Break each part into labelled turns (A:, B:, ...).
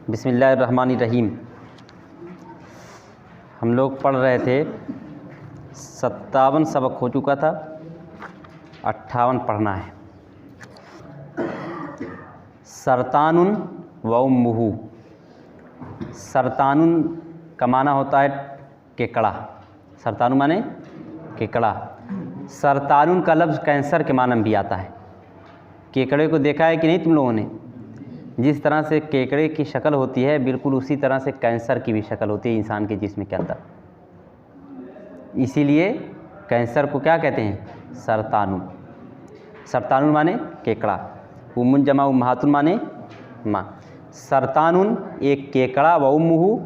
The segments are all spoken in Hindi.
A: बिस्मिल्लाहिर्रहमानिर्रहीम। हम लोग पढ़ रहे थे 57 सबक हो चुका था, 58 पढ़ना है। सरतानुन व उम्मुहु। सरतानुन का माना होता है केकड़ा। सरतानुन माने केकड़ा। सरतानुन का लफ्ज़ कैंसर के माने में भी आता है। केकड़े को देखा है कि नहीं तुम लोगों ने? जिस तरह से केकड़े की शक्ल होती है बिल्कुल उसी तरह से कैंसर की भी शक्ल होती है इंसान के जिस्म के अंदर। इसीलिए कैंसर को क्या कहते हैं? सरतानुन। सरतानुन माने केकड़ा। उम्मुन जमा उम्माहातुन माने माँ। सरतानुन एक केकड़ा व उम्मुहु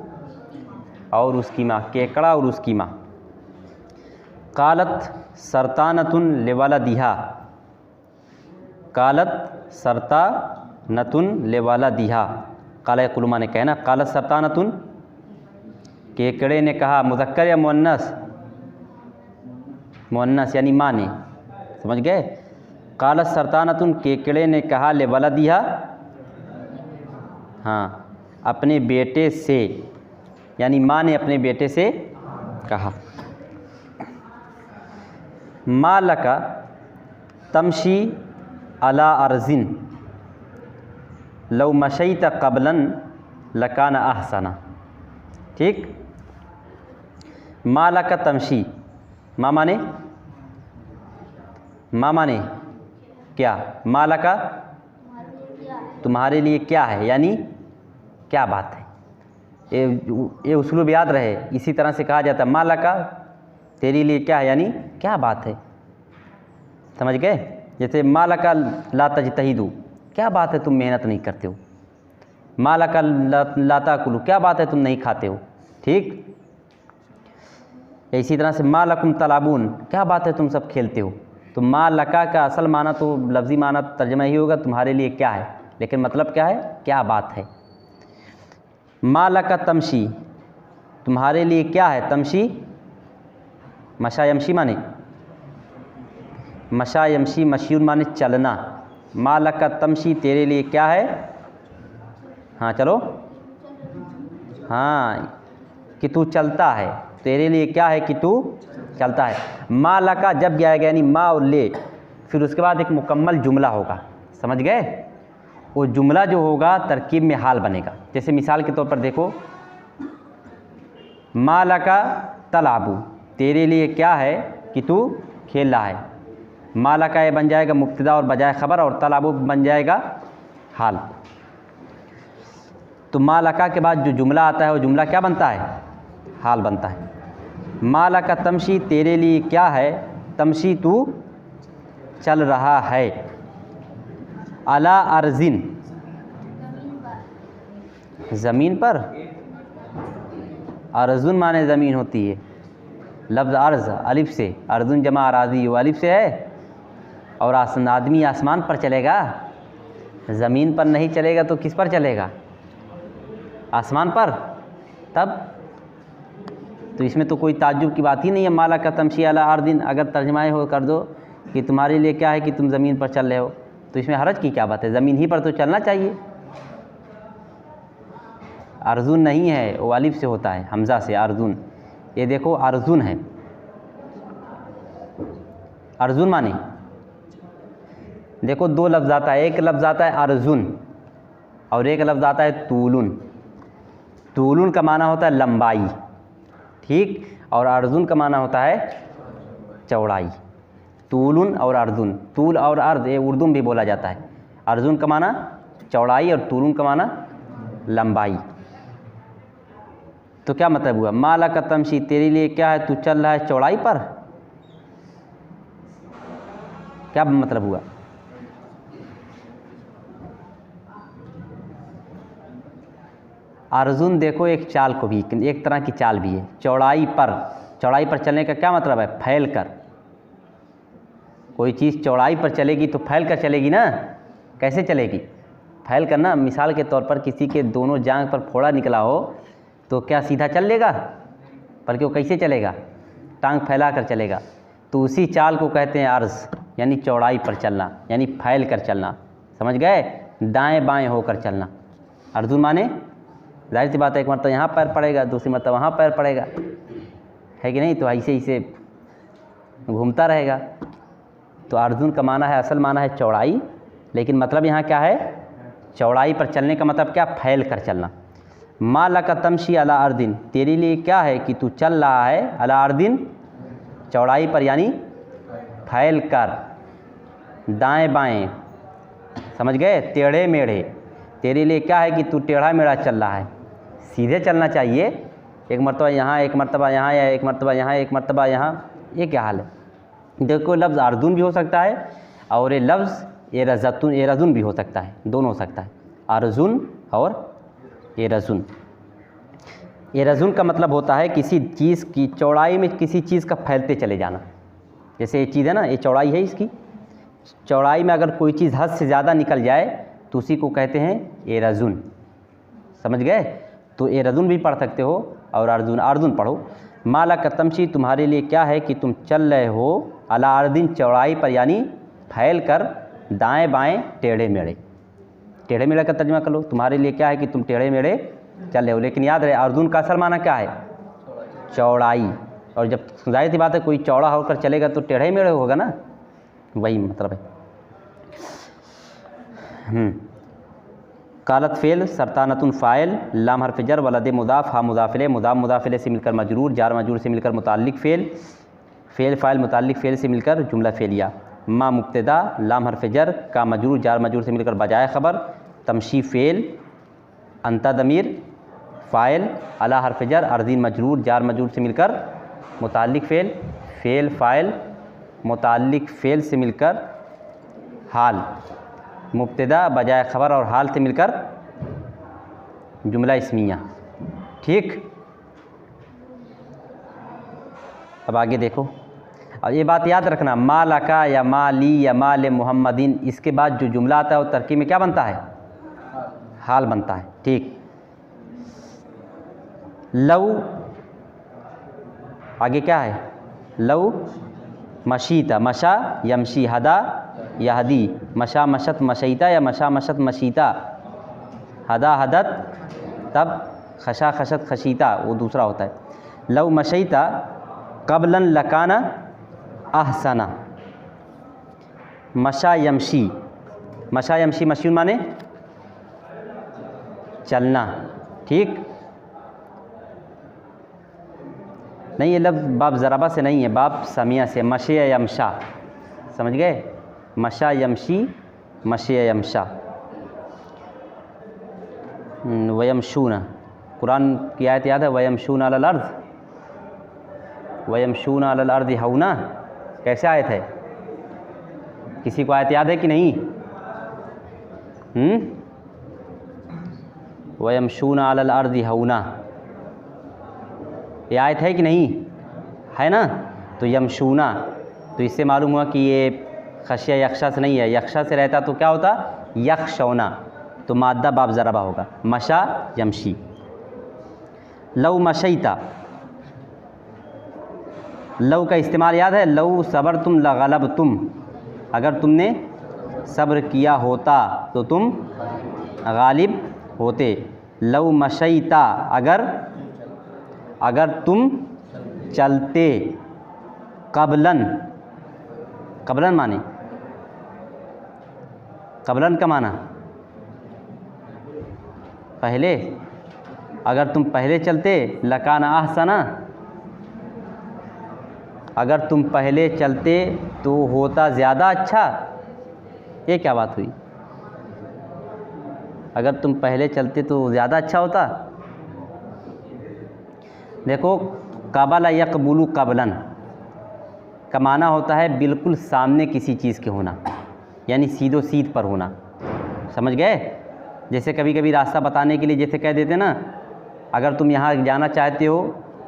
A: और उसकी माँ। केकड़ा और उसकी माँ। कालत सरतानतुन लिवलदिहा। कालत सरतानतुन लिवलदिहा। काला यकुलु माने कहना। कालत सरतानतुन केकड़े ने कहा। मुज़क्कर या मुअन्नस? मुअन्नस यानी माँ ने। समझ गए? कालत सरतानतुन केकड़े ने कहा लिवलदिहा, हाँ, अपने बेटे से, यानी माँ ने अपने बेटे से कहा। मा लका तमशी अला अर्जिन लौ मशईत क़ब्लन लकान अहसना। ठीक। मा लका तमशी। मा माने क्या? मा लका तुम्हारे लिए क्या है, यानी क्या बात है। ये उसलूब याद रहे। इसी तरह से कहा जाता है मा लका तेरे लिए क्या है, यानी क्या बात है। समझ गए? जैसे मा लका ला तजतहिदु, क्या बात है तुम मेहनत नहीं करते हो। मा लका ला ताकुलु, क्या बात है तुम नहीं खाते हो। ठीक। इसी तरह से मा लकुम तलाबून, क्या बात है तुम सब खेलते हो। तो मा लका का असल माना तो लफ्ज़ी माना तर्जमा ही होगा तुम्हारे लिए क्या है, लेकिन मतलब क्या है? क्या बात है। मा लका तमशी, तुम्हारे लिए क्या है। तमशी मशा यमशी माने, मशा यमशी मशीउन माने चलना। मा लका तमशी तेरे लिए क्या है। हाँ चलो, हाँ, कि तू चलता है। तेरे लिए क्या है कि तू चलता है। मा लका जब भी आएगा यानी मा और ले, फिर उसके बाद एक मुकम्मल जुमला होगा। समझ गए? वो जुमला जो होगा तरकीब में हाल बनेगा। जैसे मिसाल के तौर पर देखो, मा लका तलाबू, तेरे लिए क्या है कि तू खेल रहा है। मा लका ये बन जाएगा मुब्तदा और बजाय ख़बर, और तलाबू बन जाएगा हाल। तो मा लका के बाद जो जुमला आता है वो जुमला क्या बनता है? हाल बनता है। मा लका तमशी, तेरे लिए क्या है। तमशी तू चल रहा है। अला अर्जिन, ज़मीन पर। अर्जुन माने ज़मीन होती है। लफ्ज़ अर्ज़ अलिफ से, अर्जुन जमा अराज़ी वो अलिफ से है। और आदमी आसमान पर चलेगा, ज़मीन पर नहीं चलेगा तो किस पर चलेगा? आसमान पर। तब तो इसमें तो कोई ताज्जुब की बात ही नहीं है। मा लका तमशी अला अर्जिन अगर तर्जमाए हो कर दो कि तुम्हारे लिए क्या है कि तुम ज़मीन पर चल रहे हो, तो इसमें हरज की क्या बात है। ज़मीन ही पर तो चलना चाहिए। अर्जुन नहीं है, वो अलिफ से होता है, हमज़ा से। अर्जुन, ये देखो अर्जुन है। अर्जुन माने देखो दो लफ्ज़ आता है। एक लफ्ज़ आता है अर्जुन और एक लफ्ज़ आता है तूलुन। तूलुन का माना होता है लंबाई, ठीक, और अर्जुन का माना होता है चौड़ाई। तूलुन और अर्जुन, तूल और अर्ज ये उर्दू में भी बोला जाता है। अर्जुन का माना चौड़ाई और तूलुन का माना लंबाई। तो क्या मतलब हुआ? मा लका तमशी, तेरे लिए क्या है, तू चल रहा है चौड़ाई पर। क्या मतलब हुआ? अर्जुन देखो एक चाल को भी, एक तरह की चाल भी है। चौड़ाई पर, चौड़ाई पर चलने का क्या मतलब है? फैल कर। कोई चीज़ चौड़ाई पर चलेगी तो फैल कर चलेगी ना। कैसे चलेगी? फैल कर ना। मिसाल के तौर पर किसी के दोनों जांघ पर फोड़ा निकला हो तो क्या सीधा चल लेगा? बल्कि वो कैसे चलेगा? टांग फैला कर चलेगा। तो उसी चाल को कहते हैं अर्ज़, यानी चौड़ाई पर चलना, यानी फैल कर चलना। समझ गए? दाएं बाएं होकर चलना। अर्जुन माने जाहिर सी बात है, एक मरतबा यहाँ पैर पड़ेगा, दूसरी मरतबा वहाँ पैर पड़ेगा, है कि नहीं? तो ऐसे ऐसे घूमता रहेगा। तो अर्जुन का माना है, असल माना है चौड़ाई, लेकिन मतलब यहाँ क्या है? चौड़ाई पर चलने का मतलब क्या? फैल कर चलना। मा लका तमशी अला अर्दिन, तेरे लिए क्या है कि तू चल रहा है अला अर्दिन, चौड़ाई पर, यानी फैल कर, दाएं बाएं, समझ गए? टेढ़े मेढ़े। तेरे लिए क्या है कि तू टेढ़ा मेढ़ा चल रहा है, सीधे चलना चाहिए। एक मरतबा यहाँ, एक मरतबा यहाँ, या एक मरतबा यहाँ, एक मरतबा यहाँ, ये क्या हाल है? देखो, लफ्ज़ अर्जुन भी हो सकता है और ये लफ्ज़ एरजुन भी हो सकता है, दोनों हो सकता है, अर्जुन और एरजुन। एरजुन का मतलब होता है किसी चीज़ की चौड़ाई में किसी चीज़ का फैलते चले जाना। जैसे ये चीज़ है ना, ये चौड़ाई है, इसकी चौड़ाई में अगर कोई चीज़ हद से ज़्यादा निकल जाए तो उसी को कहते हैं एरजुन, समझ गए? तो एरजुन भी पढ़ सकते हो और अर्जुन पढ़ो। माला का तमशी, तुम्हारे लिए क्या है कि तुम चल रहे हो अला अर्दिन, चौड़ाई पर, यानी फैल कर, दाएं बाएं, टेढ़े मेढ़े। टेढ़े मेढ़े का तर्जुमा कर लो, तुम्हारे लिए क्या है कि तुम टेढ़े मेढ़े चल रहे हो। लेकिन याद रहे, अर्जुन का असल माना क्या है? चौड़ाई। और जब जाहिर सी बात है कोई चौड़ा होकर चलेगा तो टेढ़े मेढ़े होगा ना, वही मतलब है। कालत फ़ेल, सरतानतुन फ़ाइल, लाम हर्फ जर, वलद मुदाफ़, हा मुदाफ़िले, मुदाफ़िले से मिलकर मजरूर, जार मजरूर से मिलकर मुताल्लिक़ फ़ेल, फ़ेल फ़ाइल मुताल्लिक़ फ़ेल से मिलकर जुमला फ़ेलिया। मा मुब्तदा, लाम हर्फ जर, का मजरूर, जार मजरूर से मिलकर बजाय ख़बर, तमशी फ़ेल, अंता दमीर फ़ाइल, अला हर्फ जर, अर्दीन मजरूर, जार मजरूर से मिलकर मुताल्लिक़ फ़ेल, फ़ेल फ़ाइल मुताल्लिक़ फ़ेल से मिलकर हाल, मुब्तदा बजाय ख़बर और हाल से मिलकर जुमला इस्मिया। ठीक, अब आगे देखो। अब ये बात याद रखना, मा लका या मा ली या मा ले मुहम्मदीन, इसके बाद जो जुमला आता है वो तरकीब में क्या बनता है? हाल बनता है। ठीक, लव, आगे क्या है? लव मशीता, मशा यमशी, हदा यहदी, मशा मशत मशीता या मशा मशत मशीता, हदा हदत, तब खशा खशत खशीता, वो दूसरा होता है। लव मशीता कबलन लकाना अहसना, मशा यमशी, मशा यमशी, मशीन माने चलना। ठीक, नहीं, ये लफ्ज़ बाब ज़राबा से नहीं है, बाब समिया से, मशे यमशा, समझ गए? मशा यमशी, मशे यमशा, वयमशूना, कुरान की आयत याद है? वयमशूना अलल अर्ज़, वयमशूना अलल अर्ज़ हौना, कैसे आयत है? किसी को आयत याद है कि नहीं? वयमशूना अलल अर्ज़ हौना, ये आयत है कि नहीं है ना? तो यमशूना, तो इससे मालूम हुआ कि ये खशिया यक्षा से नहीं है, यक्षा से रहता तो क्या होता? यक्षौना, तो माद्दा बाब ज़राबा होगा, मशा यमशी। लव मशईता, लव का इस्तेमाल याद है? लव सबर तुम लगलब तुम, अगर तुमने सब्र किया होता तो तुम गालिब होते। लव मशईता, अगर तुम चलते, कबलन, कबलन माने, कबलन का माना पहले, अगर तुम पहले चलते, लकाना अहसना, अगर तुम पहले चलते तो होता ज़्यादा अच्छा। ये क्या बात हुई? अगर तुम पहले चलते तो ज़्यादा अच्छा होता। देखो, कबला यकबुलु कबलन का माना होता है बिल्कुल सामने किसी चीज़ के होना, यानी सीधो सीध पर होना, समझ गए? जैसे कभी कभी रास्ता बताने के लिए जैसे कह देते ना, अगर तुम यहाँ जाना चाहते हो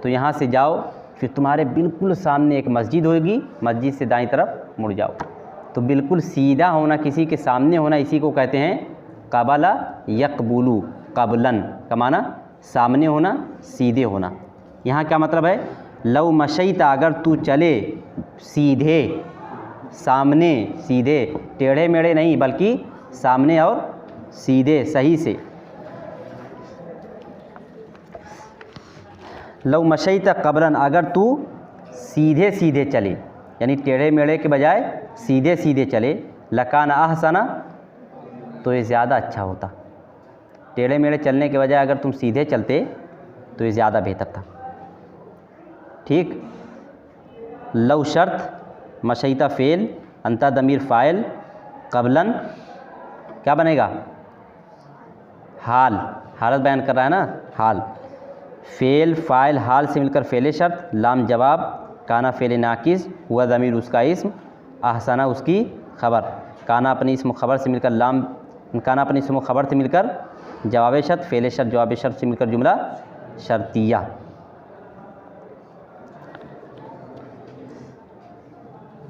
A: तो यहाँ से जाओ, फिर तुम्हारे बिल्कुल सामने एक मस्जिद होगी, मस्जिद से दाईं तरफ मुड़ जाओ। तो बिल्कुल सीधा होना, किसी के सामने होना, इसी को कहते हैं कबला यकबुलु कबलन का माना सामने होना, सीधे होना। यहाँ क्या मतलब है? लव मशईता, अगर तू चले सीधे, सामने सीधे, टेढ़े मेढ़े नहीं बल्कि सामने और सीधे, सही से। लव मशईत क़ब्रन, अगर तू सीधे सीधे चले, यानी टेढ़े मेढ़े के बजाय सीधे सीधे चले, लकान अहसना, तो ये ज़्यादा अच्छा होता। टेढ़े मेढ़े चलने के बजाय अगर तुम सीधे चलते तो ये ज़्यादा बेहतर था। ठीक। लव शर्त, मशईता फ़ेल, अंता दमीर फ़ाइल, क़ब्लन क्या बनेगा? हाल, हालत बयान कर रहा है ना, हाल। फ़ेल फ़ाइल हाल से मिलकर फ़ेल शर्त, लाम जवाब, काना फ़ेल नाकिस, हुआ ज़मीर उसका इस्म, अहसना उसकी ख़बर, काना अपनी इस्म ख़बर से मिलकर लाम, काना अपनी इस्म ख़बर से मिलकर जवाब शर्त, फ़ेल शर्त जवाब शर्त से मिलकर जुमला शर्तिया।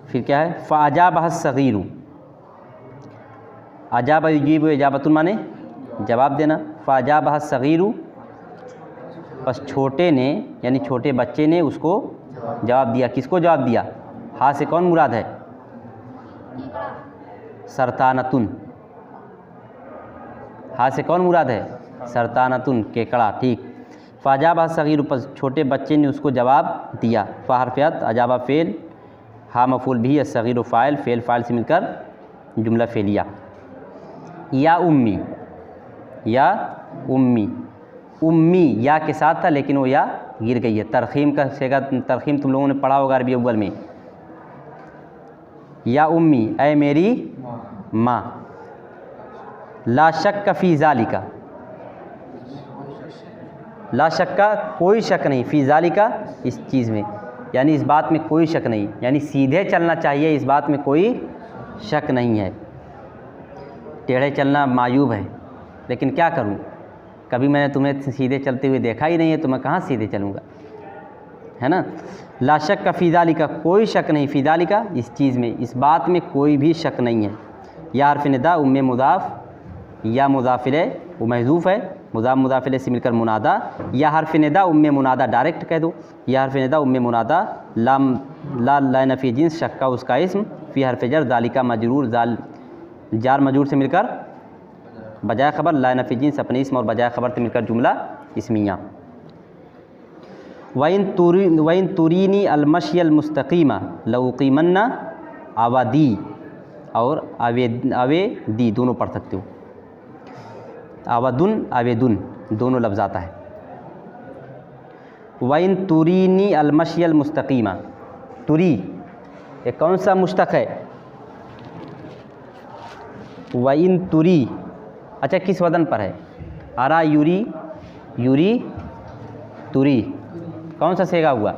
A: फिर क्या है? फ़अजाबह सग़ीरु, अजाब युजीबु इजाबतुन माने जवाब देना। फ़अजाबह सग़ीरु, बस छोटे ने यानी छोटे बच्चे ने उसको जवाब दिया। किसको जवाब दिया? हाँ से कौन मुराद है? सरतानतुन। हाँ से कौन मुराद है? सरतानतुन, केकड़ा। ठीक। फ़अजाबह सग़ीरु, बस छोटे बच्चे ने उसको जवाब दिया। फ़हरफ़ियत, अजाबा फ़ेल, हाँ मफ़ूल भी, सग़ीरु फ़ाइल, फ़ेल फ़ाइल से मिलकर जुमला फ़ेलिया। या उम्मी, या उम्मी, उम्मी या के साथ था लेकिन वो या गिर गई है। तरख़ीम का सेगा, तरख़ीम तुम लोगों ने पढ़ा होगा अरबी अव्वल में। या उम्मी, ऐ मेरी माँ। ला शक्क फ़ी ज़ालिका, ला शक्का कोई शक नहीं, फ़ी ज़ालिका इस चीज़ में, यानी इस बात में कोई शक नहीं, यानी सीधे चलना चाहिए, इस बात में कोई शक नहीं है। टेढ़े चलना मायूब है, लेकिन क्या करूं, कभी मैंने तुम्हें सीधे चलते हुए देखा ही नहीं है, तो मैं कहाँ सीधे चलूँगा, है ना। ला शक का फ़ी ज़ालिका, कोई शक नहीं, फ़ी ज़ालिका इस चीज़ में, इस बात में कोई भी शक नहीं है। या हर्फ़ निदा उम्मे मुदाफ़, या मुदाफ़िले वो महज़ूफ़ है, मुदाफ़ मुदाफ़िले से मिलकर मुनादा। या हर्फ़ निदा उम्मे मुनादा डायरेक्ट कह दो। या हर्फ़ निदा उम्मे मुनादा, लाम ला नफ़ी जिन्स, शक्का उसका इस्म, फ़ी हर्फ़ जर, ज़ालिका मजरूर, जार मजरूर से मिलकर बजाय ख़बर, ला नफ़ी जिन्स अपने इस्म और बजाय ख़बर से मिलकर जुमला इस्मिया। वइन तुरीनी अलमशियल मुस्तकीमा लउकीमन्ना आवादी और अवेदी दोनों पढ़ सकते हो। आवादुन अवेदुन दोनों लफ्ज़ आता है। वइन तुरीनी अलमशियल मुस्तकीमा, तुरी ये कौन सा मुश्तक़ है? वइन तुरी, अच्छा किस वज़न पर है? अरा यूरी, यूरी तुरी, कौन सा सेगा हुआ?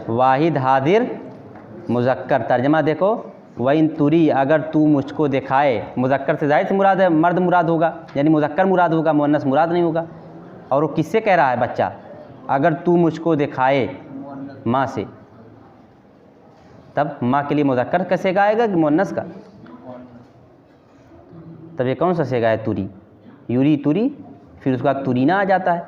A: वाहिद हादिर मुज़क्कर। तर्जमा देखो, वइन तुरी अगर तू मुझको दिखाए, मुज़क्कर से ज़ाहिर से मुराद है मर्द मुराद होगा, यानी मुज़क्कर मुराद होगा, मुअन्नस मुराद नहीं होगा। और वो किससे कह रहा है बच्चा? अगर तू मुझको दिखाए, माँ से। तब माँ के लिए मुज़क्कर का सेगा आएगा कि मुअन्नस का? तब ये कौन सा सेगा है? तुरी, यूरी तुरी, फिर उसके बाद तुरीना आ जाता है।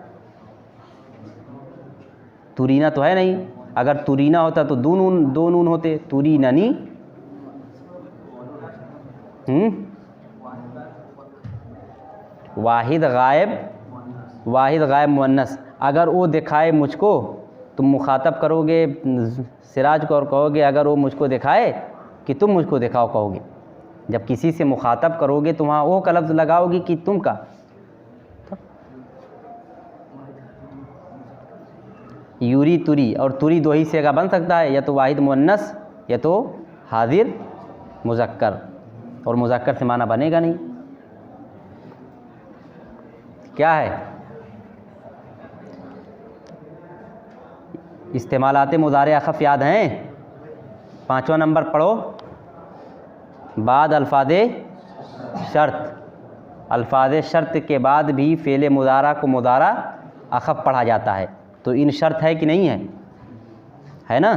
A: तुरीना तो है नहीं, अगर तुरीना होता तो दो नून होते, तुरीननी। वाहिद गायब मुअन्नस, अगर वो दिखाए मुझको, तुम मुखातब करोगे सिराज को और कहोगे अगर वो मुझको दिखाए कि तुम मुझको दिखाओ कहोगे। जब किसी से मुखातब करोगे तो वहाँ वो का लफ्ज़ लगाओगे कि तुम का। यूरी तुरी, और तुरी दो ही सेगा बन सकता है, या तो वाहिद मुअन्नस या तो हाजिर मुज़क्कर, और मुज़क्कर से माना बनेगा नहीं। क्या है? इस्तेमालाते मुज़ारे अख़फ़ याद हैं? 5वां नंबर पढ़ो, बाद अल्फ़ाज़े शर्त, अल्फ़ाज़े शर्त के बाद भी फ़ेले मुज़ारा को मुज़ारा अख़फ़ पढ़ा जाता है। तो इन शर्त है कि नहीं है? है ना।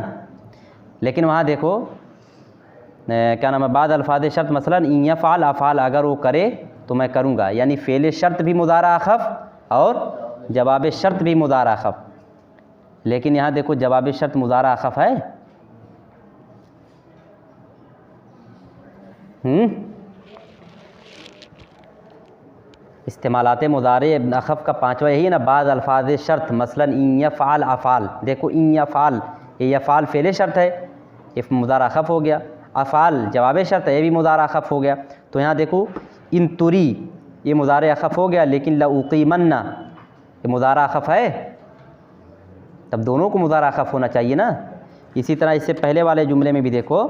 A: लेकिन वहाँ देखो क्या नाम है, बाद अल्फ़ाज़े शर्त मसलन इन यफ़अल अफ़अल, अगर वो करे तो मैं करूँगा, यानी फ़ेले शर्त भी मुज़ारा अख़फ़ और जवाब शर्त भी मुज़ारा अख़फ़। लेकिन यहाँ देखो जवाब शर्त मुज़ारा अख़फ़ है। इस्तेमालात मुदारे अखफ़ का पाँचवा यही है ना, बाद अल्फाज शर्त मसलन इन यफ़ाल अफ़ाल। देखो इन यफ़ाल, ये यफ़ाल फ़ेल शर्त है, ये मुदारा अखफ़ हो गया। अफ़ाल जवाब शर्त है, ये भी मुदारा अखफ़ हो गया। तो यहाँ देखो इन तुरी ये मुदारे अखफ़ हो गया, लेकिन लउक़ीमन्ना ये मुदारा अखफ़ है, तब दोनों को मुदारा अखफ़ होना चाहिए ना। इसी तरह इससे पहले वाले जुमले में भी देखो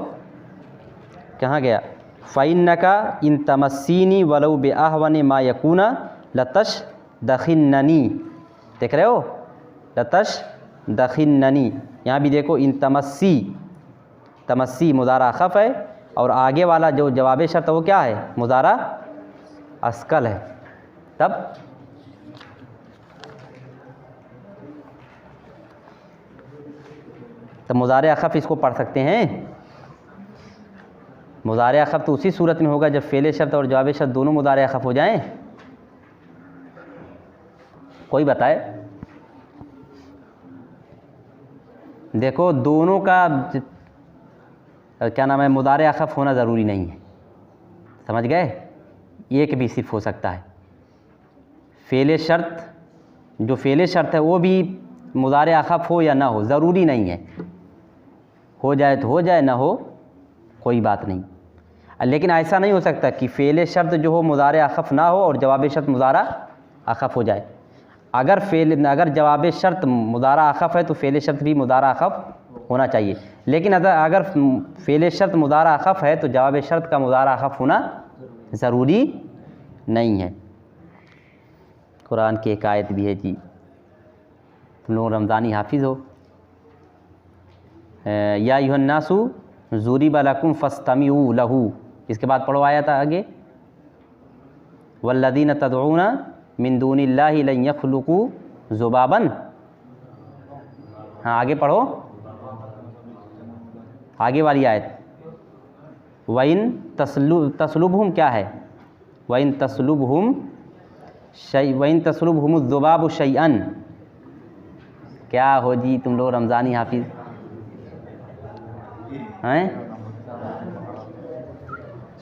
A: कहाँ गया, फ़इन्नका इन तमस्सीनी वलौ बिअहवनि मा यकूना लतश दखिन्ननी। देख रहे हो, लतश दखिन्ननी। यहाँ भी देखो इन तमस्सी, तमस्सी मुदारा अखफ़ है, और आगे वाला जो जवाब शर्त है वो क्या है, मुदारा अस्कल है। तब मुदारे अखफ़ इसको पढ़ सकते हैं। मुदारे अखफ़ तो उसी सूरत में होगा जब फ़ेल शर्त और जवाब शर्त दोनों मुदारे अखफ़ हो जाएं। कोई बताए? देखो दोनों का क्या नाम है, मुदारे अखफ़ होना ज़रूरी नहीं है, समझ गए? एक भी सिर्फ हो सकता है। फ़ेल शर्त, जो फ़ेल शर्त है वो भी मुदारे अखफ़ हो या ना हो, ज़रूरी नहीं है। हो जाए तो हो जाए, ना हो कोई बात नहीं। लेकिन ऐसा नहीं हो सकता कि फ़ेल शर्त जो हो मुदारे अखफ़ ना हो और जवाब शर्त मुदारा अखफ़ हो जाए। अगर जवाब शर्त मुदारा अखफ़ है तो फ़ेल शर्त भी मुदारा अखफ़ होना चाहिए। लेकिन अगर फ़ेल शर्त मुदारा अखफ़ है तो जवाब शर्त का मुदारा अखफ़ होना ज़रूरी नहीं है। कुरान की एक आयत भी है जी, तुम लोग रमज़ानी हाफिज़ हो। या अय्युहन्नासु ज़ुरिबा लकुम फ़स्तमिऊ लहू, इसके बाद पढ़ो आया था आगे, वल्लज़ीना तदऊना मिन दूनिल्लाहि लन यख़्लुक़ू ज़ुबाबन। हाँ आगे पढ़ो, आगे वाली आयत, वइन तस्लुबहुम क्या है, वइन तस्लुबहुम ज़ुबाबु शैअन। क्या हो जी तुम लोग रमज़ानी हाफिज़ हैं?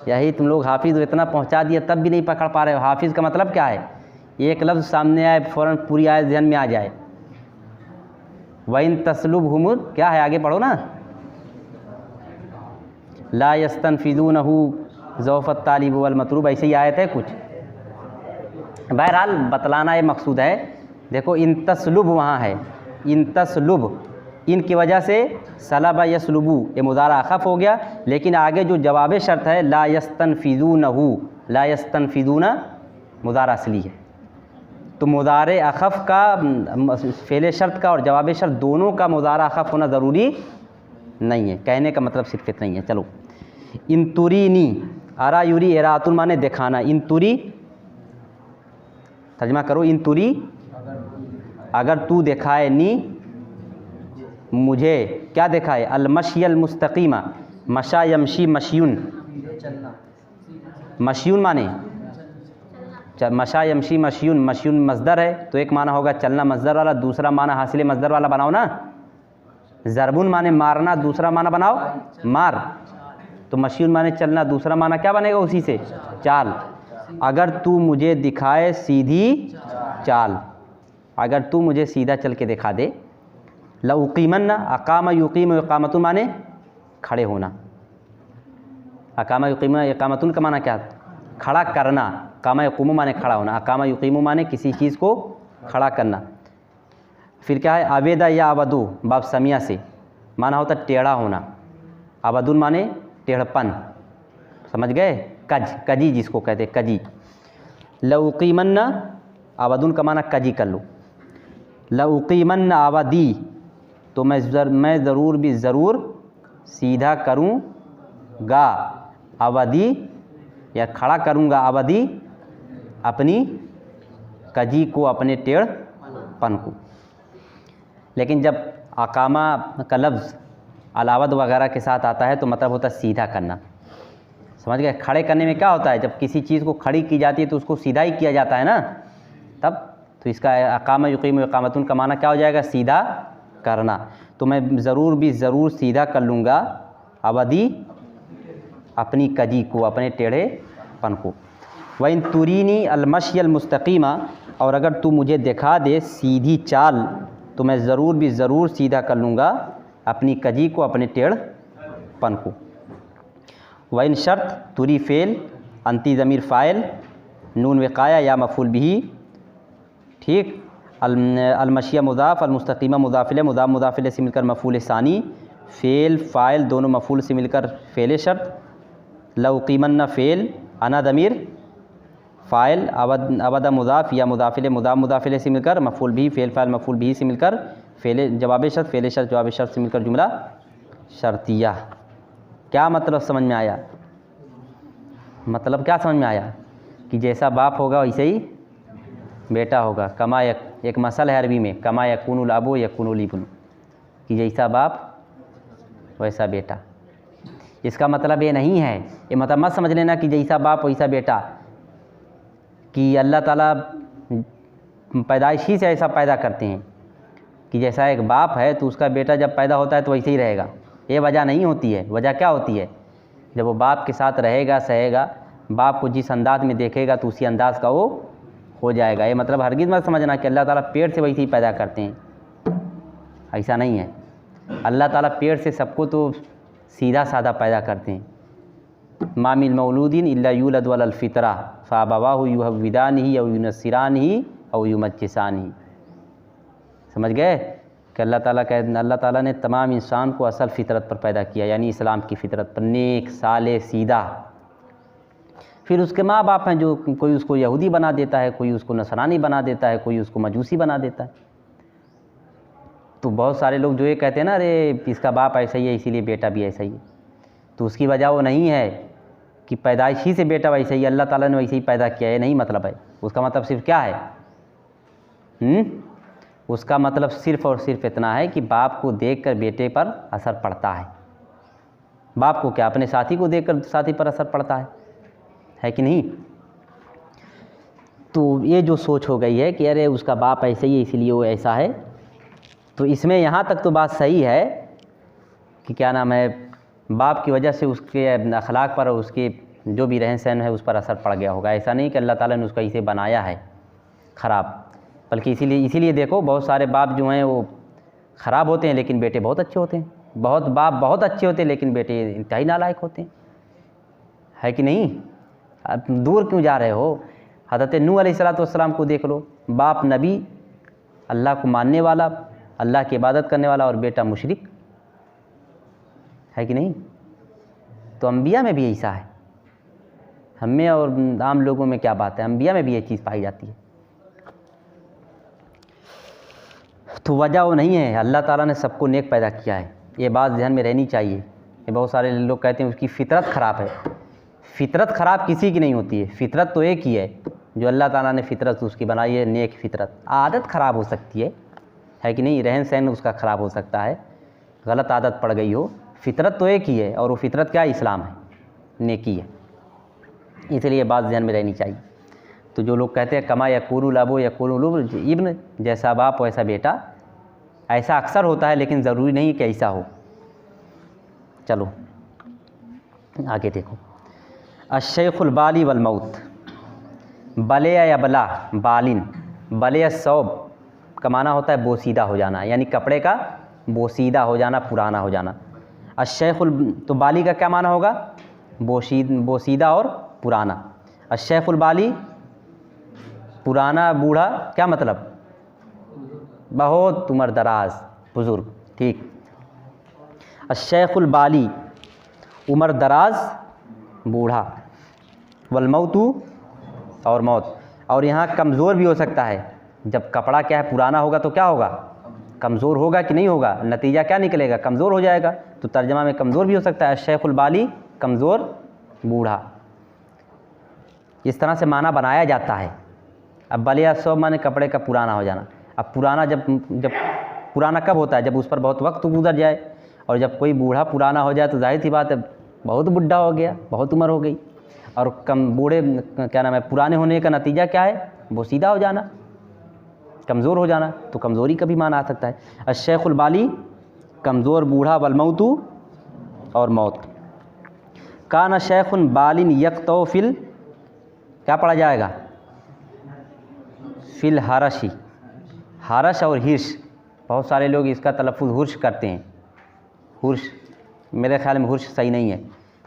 A: यही तुम लोग हाफिज़ हो, इतना पहुंचा दिया तब भी नहीं पकड़ पा रहे हो। हाफिज़ का मतलब क्या है, एक लफ्ज़ सामने आए फ़ौरन पूरी आयत ध्यान में आ जाए। वइन तस्लुबहुम क्या है, आगे पढ़ो ना, ला यस्तनफ़िज़ूनहु ज़ौफ़त तालिब वल मतलूब, ऐसे ही आयत है कुछ। बहरहाल बतलाना ये मकसूद है। देखो इन तस्लुब वहाँ है, इन तस्लुब, इन की वजह से सलबा यसलुबू ये मुदारा अखफ़ हो गया। लेकिन आगे जो जवाब शर्त है ला यस्तनफ़िज़ूनहु, ला यस्तनफ़िज़ूना मुदारा असली है। तो मुदारे अखफ़ का, फ़ेल शर्त का और जवाब शर्त दोनों का मुदारा अखफ़ होना ज़रूरी नहीं है। कहने का मतलब सिर्फ इतना ही है। चलो, इन तुरीनी, अरा युरी इरातुन माने दिखाना, इन तुरी तर्जमा करो, इन तुरी अगर तू दिखाए, नी मुझे क्या दिखाए, अलमशियल मुस्तकीमा, मशा यमशी मशियुन, मशियुन माने मशा यमशी मशियुन, मशियुन मज़दर है तो एक माना होगा चलना मज़दर वाला, दूसरा माना हासिल मज़दर वाला बनाओ ना। ज़रबुन माने मारना, दूसरा माना बनाओ मार, तो मशियुन माने चलना, दूसरा माना क्या बनेगा उसी से, चाल। अगर तू मुझे दिखाए सीधी चाल, अगर तू मुझे सीधा चल के दिखा दे। लउक़ीमन्ना, अक़ामा युक़ीमु इक़ामतुन माने खड़े होना, अक़ामा युक़ीमु इक़ामतुन का माना क्या, खड़ा करना। क़ामा यक़ूमु माने खड़ा होना, अक़ामा युक़ीमु माने किसी चीज़ को खड़ा करना। फिर क्या है, आवेदा या अवदु बाब समिया से माना होता टेढ़ा होना, अवदुन माने टेढ़पन, समझ गए, कजी जिसको कहते हैं कजी। लउक़ीमन्ना, अवदुन का माना कजी कर लो। लउक़ीमन्ना अवदी, तो मैं ज़रूर भी ज़रूर सीधा करूँगा, अवदी या खड़ा करूँगा, अवदी अपनी कजी को, अपने टेढ़पन को। लेकिन जब अकामा का लफ्ज़ अलावद वगैरह के साथ आता है तो मतलब होता है सीधा करना, समझ गए। खड़े करने में क्या होता है, जब किसी चीज़ को खड़ी की जाती है तो उसको सीधा ही किया जाता है ना, तब तो इसका अकामा युक़ीमु इक़ामतुन का माना क्या हो जाएगा, सीधा करना। तो मैं ज़रूर भी ज़रूर सीधा कर लूँगा, अवदी अपनी कजी को, अपने टेढ़ेपन को। वइन तुरीनी अलमशियल मुस्तकीमा, और अगर तू मुझे दिखा दे सीधी चाल तो मैं ज़रूर भी ज़रूर सीधा कर लूँगा अपनी कजी को, अपने टेढ़पन को। वइन शर्त तुरी फ़ेल, अंती ज़मीर फ़ाइल, नून विकाया या मफ़ूल बिही, ठीक। अलमशिया मुज़ाफ़, अलमुस्तकीमा मुज़ाफ़िल, मुज़ाफ़िल से मिलकर मफ़ूल सानी, फ़ेल फ़ाइल दोनों मफ़ूल से मिलकर फ़ेल शर्त, लौकीमन्ना फ़ेल, अना ज़मीर फ़ाइल, अबदा मुज़ाफ़ या मुज़ाफ़िल से मिलकर मफ़ूल भी, फ़ेल फ़ाइल मफ़ूल भी से मिलकर फ़ेल जवाब शर्त, फ़ेल शर्त जवाब शर्त से मिलकर जुमला शर्तिया। क्या मतलब समझ में आया? मतलब क्या समझ में आया कि जैसा बाप होगा वैसे ही बेटा होगा। कमा एक मसल है अरबी में, कमा यकूनुल अबु यकूनुल इब्न, कि जैसा बाप वैसा बेटा। इसका मतलब ये नहीं है, ये मतलब मत समझ लेना कि जैसा बाप वैसा बेटा, कि अल्लाह ताला पैदाइश ही से ऐसा पैदा करते हैं कि जैसा एक बाप है तो उसका बेटा जब पैदा होता है तो वैसे ही रहेगा। ये वजह नहीं होती है। वजह क्या होती है? जब वो बाप के साथ रहेगा, सहेगा, बाप को जिस अंदाज में देखेगा तो उसी अंदाज का वो हो जाएगा। ये मतलब हरगिज़ मत समझना कि अल्लाह ताला पेट से वैसे ही पैदा करते हैं, ऐसा नहीं है। अल्लाह ताला पेट से सबको तो सीधा साधा पैदा करते हैं। मामिल मौलूदिन इल्ला यूलद वलल फ़ितरा फ़ाबवाहु युहव्विदानिही औ युनस्सिरानिही औ युमज्जिसानिही। समझ गए कि अल्लाह ताला ने तमाम इंसान को असल फ़ितरत पर पैदा किया, यानी इस्लाम की फ़ितरत पर, नेक साले सीधा। फिर उसके माँ बाप हैं जो कोई उसको यहूदी बना देता है, कोई उसको नसरानी बना देता है, कोई उसको मजूसी बना देता है। तो बहुत सारे लोग जो ये कहते हैं ना, अरे इसका बाप ऐसा ही है इसीलिए बेटा भी ऐसा ही है, तो उसकी वजह वो नहीं है कि पैदाइश ही से बेटा वैसे ही, अल्लाह ताला ने वैसे ही पैदा किया है, नहीं मतलब है। उसका मतलब सिर्फ क्या है? उसका मतलब सिर्फ़ और सिर्फ इतना है कि बाप को देखकर बेटे पर असर पड़ता है। बाप को क्या, अपने साथी को देखकर साथी पर असर पड़ता है कि नहीं? तो ये जो सोच हो गई है कि अरे उसका बाप ऐसे ही है इसीलिए वो ऐसा है, तो इसमें यहाँ तक तो बात सही है कि क्या नाम है, बाप की वजह से उसके अखलाक पर और उसके जो भी रहन सहन है उस पर असर पड़ गया होगा। ऐसा नहीं कि अल्लाह ताला ने उसका इसे बनाया है ख़राब, बल्कि इसीलिए देखो बहुत सारे बाप जो हैं वो ख़राब होते हैं लेकिन बेटे बहुत अच्छे होते हैं। बहुत बाप बहुत अच्छे होते हैं लेकिन बेटे इंतहाई नालायक होते हैं, है कि नहीं? अब दूर क्यों जा रहे हो? हज़रत नूह अलैहिस्सलाम को देख लो, बाप नबी, अल्लाह को मानने वाला, अल्लाह की इबादत करने वाला, और बेटा मुशरिक, है कि नहीं? तो अंबिया में भी ऐसा है। हम में और आम लोगों में क्या बात है, अंबिया में भी ये चीज़ पाई जाती है। तो वजह वो नहीं है, अल्लाह ताला ने सबको नेक पैदा किया है, ये बात ध्यान में रहनी चाहिए। ये बहुत सारे लोग कहते हैं उसकी फ़ितरत ख़राब है। फ़ितरत ख़राब किसी की नहीं होती है, फ़ितरत तो एक ही है जो अल्लाह ताला ने फ़ितरत उसकी बनाई है, नेक फ़ितरत। आदत ख़राब हो सकती है कि नहीं? रहन सहन उसका ख़राब हो सकता है, गलत आदत पड़ गई हो। फ़ितरत तो एक ही है, और वो फ़ितरत क्या है? इस्लाम है, नेकी है। इसलिए बात ध्यान में रहनी चाहिए। तो जो लोग कहते हैं कमा यकूनुल अबु यकूनुल इब्न, जैसा बाप वैसा बेटा, ऐसा अक्सर होता है लेकिन ज़रूरी नहीं कि ऐसा हो। चलो आगे देखो। अश्शैखुल बाली वल मौत, बले या बला, बालिन, बले सौब का माना होता है बोसीदा हो जाना, यानी कपड़े का बोसीदा हो जाना, पुराना हो जाना। अश्शैखुल, तो बाली का क्या माना होगा? बोसीदा और पुराना। अश्शैखुल बाली, पुराना बूढ़ा, क्या मतलब? बहुत उम्र दराज, बुज़ुर्ग, ठीक। अश्शैखुल बाली, उम्र दराज, बूढ़ा। वल मौतू, और मौत। और यहाँ कमज़ोर भी हो सकता है। जब कपड़ा क्या है पुराना होगा तो क्या होगा? कमज़ोर होगा कि नहीं होगा? नतीजा क्या निकलेगा? कमज़ोर हो जाएगा। तो तर्जमा में कमज़ोर भी हो सकता है, अश्शैखुल बाली, कमज़ोर, बूढ़ा। इस तरह से माना बनाया जाता है। अब बलिया सौब माने कपड़े का पुराना हो जाना। अब पुराना जब पुराना कब होता है? जब उस पर बहुत वक्त गुजर जाए। और जब कोई बूढ़ा पुराना हो जाए तो जाहिर सी बात है बहुत बुढ़ा हो गया, बहुत उम्र हो गई। और बूढ़े क्या नाम है, पुराने होने का नतीजा क्या है? बोसीदा हो जाना, कमज़ोर हो जाना। तो कमज़ोरी का भी माना आ सकता है। अश्शैखुल बाली, कमज़ोर बूढ़ा, वल मौतू, और मौत। काना शैखुन बालिन यक़तौ फिल क्या पढ़ा जाएगा? फिल हरशी। हरश और हिर्श, बहुत सारे लोग इसका तलफ़ुज़ हुर्श करते हैं। हुर्श, मेरे ख़्याल में हुर्श सही नहीं है,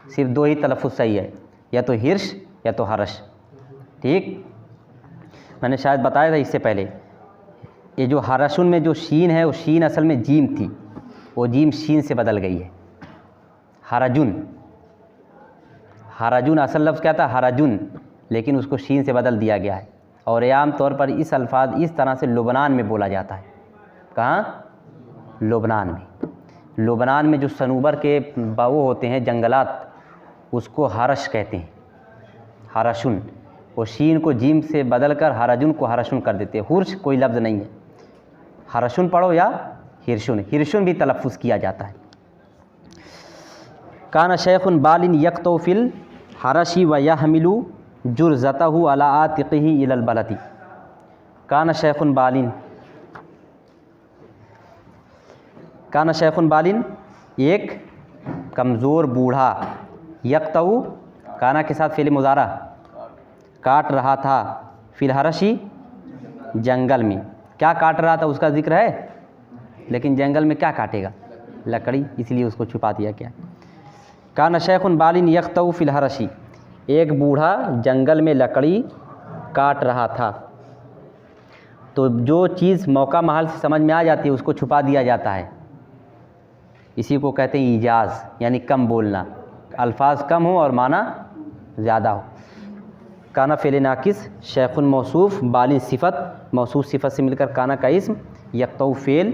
A: सिर्फ दो ही तलफ़ुज़ सही है, या तो हिर्श या तो हरश। ठीक, मैंने शायद बताया था इससे पहले, ये जो हरशुन में जो शीन है वो शीन असल में जीम थी, वो जीम शीन से बदल गई है। हरजुन, हरजुन असल लफ्ज़ क्या था? हरजुन, लेकिन उसको शीन से बदल दिया गया है। और ये आम तौर पर इस अल्फाज इस तरह से लुबनान में बोला जाता है। कहाँ? लुबनान में। लुबनान में जो सनूबर के वो होते हैं जंगलात, उसको हरश कहते हैं, हरशुन। वो शीन को जीम से बदल कर हरजुन को हरशुन कर देते हैं। हुर्श कोई लफ्ज़ नहीं है, हरशुन पढ़ो या हिरशुन। हिरशुन भी तलफ़ुज़ किया जाता है। काना शेखुन बालिन यक्तो फिल हरशी व यहमिलु जुर्ज़तहु अला आतिक़िही इलल बलदी। काना शेखुन बालिन, काना शेखुन बालिन एक कमज़ोर बूढ़ा, यक्तऊ काना के साथ फ़िल मुज़ारा, काट रहा था, फिल हरशी जंगल में। क्या काट रहा था उसका जिक्र है, लेकिन जंगल में क्या काटेगा? लकड़ी, इसलिए उसको छुपा दिया क्या। काना शेखुन बालिन यक्तऊ फिल हरशी, एक बूढ़ा जंगल में लकड़ी काट रहा था। तो जो चीज़ मौका महल से समझ में आ जाती है उसको छुपा दिया जाता है, इसी को कहते हैं ईजाज़, यानी कम बोलना, अल्फाज कम हो और माना ज़्यादा हो। काना फ़ेल नाकिस, शेखुन मौसूफ़, बालिन सिफ़त, मौसूफ़ सिफ़त से मिलकर काना का इस्म, यक्तऊ फ़ेल,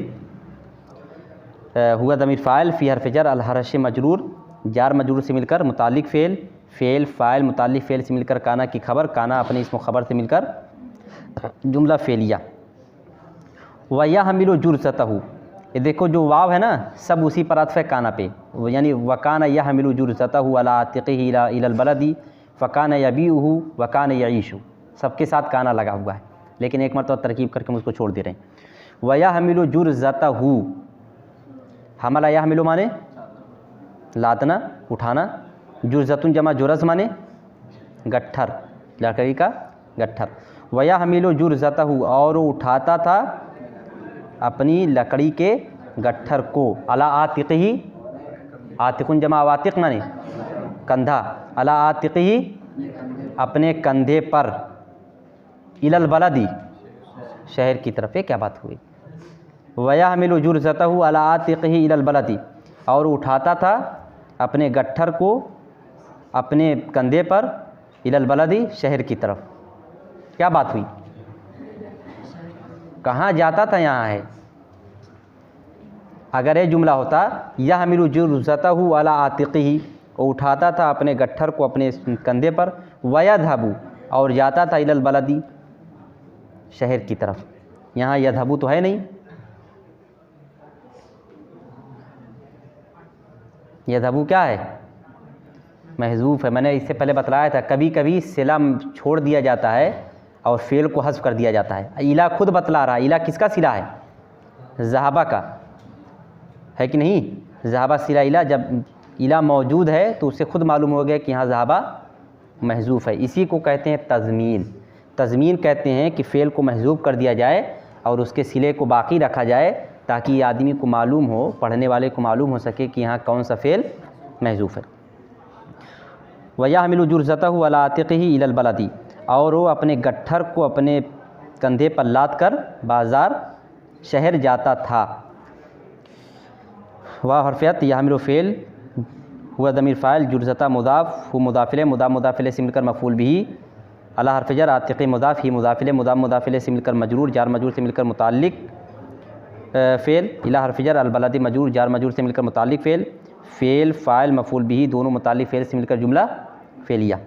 A: हुआ दमीर फ़ाइल, फ़ी हर्फ़ जर, अल हरश मजरूर, जार मजरूर से मिलकर मुतालिक फ़ेल, फ़ेल फ़ाइल मुतालिक फ़ेल से मिलकर काना की खबर, काना अपने इस्म ख़बर से मिलकर जुमला फ़ेलिया। व यहमिलु जुर्ज़तहु, ये देखो जो वाव है ना, सब उसी पर अत्फ़ है काना पे, यानी वकाना यहमिलु जुर्ज़तहु अला आतिक़िही इलल बलदी फ़काना यबीउहु वकाना यईशु, सबके साथ काना लगा हुआ है, लेकिन एक मरतबा तरकीब करके मुझको छोड़ दे रहे हैं। व यहमिलु जुर्ज़तहु, हमला यहमिलु माने लादना, उठाना, जुर्ज़तुन जमा जुरज़ माने गट्ठर, लकड़ी का गट्ठर। व यहमिलु जुर्ज़तहु, और उठाता था अपनी लकड़ी के गट्ठर को, अला आतिक़िही, आतिकुन जमा वातिक़ माने कंधा, अला आतिक़िही अपने कंधे पर, इलल बलदी शहर की तरफ। क्या बात हुई? व यहमिलु जुर्ज़तहु अला आतिक़िही इलल बलदी, और उठाता था अपने गट्ठर को अपने कंधे पर, इलल बलदी शहर की तरफ। क्या बात हुई? कहाँ जाता था? यहाँ है। अगर ये जुमला होता यहमिलु जुर्ज़तहु अला आतिक़िही, वो उठाता था अपने गट्ठर को अपने कंधे पर, वयधहबु, और जाता था इलल बलदी शहर की तरफ। यहाँ यधहबु तो है नहीं, यधहबु क्या है? महज़ूफ़ है। मैंने इससे पहले बतलाया था, कभी कभी सिला छोड़ दिया जाता है और फ़ेल को हज़्फ़ कर दिया जाता है। इला खुद बतला रहा है, इला किसका सिला है? ज़हाबा का है कि नहीं? ज़हाबा सिला इला, जब इला मौजूद है तो उससे खुद मालूम हो गया कि यहाँ ज़हाबा महज़ूफ़ है। इसी को कहते हैं तज़मीन। तज़मीन कहते हैं कि फ़ेल को महज़ूफ़ कर दिया जाए और उसके सिले को बाकी रखा जाए, ताकि आदमी को मालूम हो, पढ़ने वाले को मालूम हो सके कि यहाँ कौन सा फ़ेल महज़ूफ़ है। व यहमिलु जुर्ज़तहु अला आतिक़िही इलल बलदी, और वो अपने गट्ठर को अपने कंधे पर लाद कर बाज़ार शहर जाता था। वाह हरफ़ियत, यहमिलु फ़ेल, हुआ दमीर फ़ाइल, जुर्ज़ता मुदाफ़, हु मुदाफ़िले, मुदाफ़िले से मिलकर मफ़ूल बिही, अला हर्फ़ जर, आतिक़ी मुदाफ़, ही मुदाफ़िले, मुदाफ़िले से मिलकर मजरूर, जार मजरूर से मिलकर मुताल्लिक़ फ़ेल, इला हर्फ़ जर, अल बलदी मजरूर, जार मजरूर से मिलकर मुताल्लिक़ फ़ेल, फ़ेल फ़ाइल मफ़ूल बिही, दोनों मुताल्लिक़ फ़ेल से मिलकर जुमला फ़ेलिया।